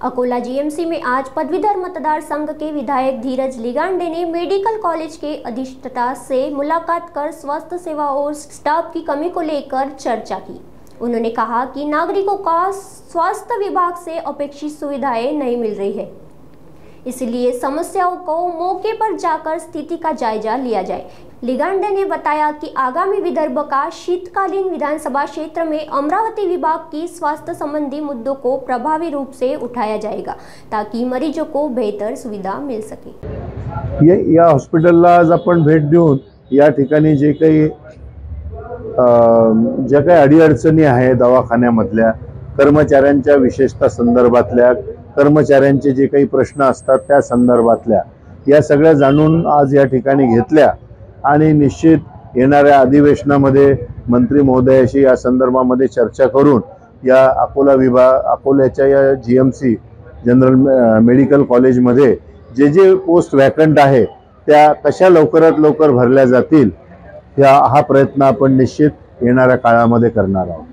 Akola GMC में आज पदवीधर मतदार संघ के विधायक धीरज लिगांडे ने मेडिकल कॉलेज के अधिष्ठाता से मुलाकात कर स्वास्थ्य सेवा और स्टाफ की कमी को लेकर चर्चा की। उन्होंने कहा कि नागरिकों का स्वास्थ्य विभाग से अपेक्षित सुविधाएं नहीं मिल रही है, इसलिए समस्याओं को मौके पर जाकर स्थिति का जायजा लिया जाए। लिगांडे ने बताया कि आगामी विदर्भ का शीतकालीन विधानसभा क्षेत्र में अमरावती विभाग की स्वास्थ्य संबंधी मुद्दों को प्रभावी रूप से उठाया जाएगा ताकि मरीजों को बेहतर सुविधा मिल सके। या हॉस्पिटलला आज आपण भेट देऊन या ठिकाणी जे काही अडीअडचणी आहे दवाखान्यामधल्या कर्मचाऱ्यांच्या विशेषता संदर्भातल्या कर्मचाऱ्यांचे जे काही प्रश्न असतात त्या संदर्भातल्या या सगळ्या जाणून आज या ठिकाणी घेतल्या आणि निश्चित येणाऱ्या अधिवेशनामध्ये मंत्री महोदयाशी या संदर्भामध्ये चर्चा करून या अकोल्याच्या या जीएमसी जनरल मेडिकल कॉलेजमध्ये जे पोस्ट वॅकंट आहे त्या कशा लवकरात लवकर भरल्या जातील हा प्रयत्न आपण निश्चित येणाऱ्या काळामध्ये करणार आहोत।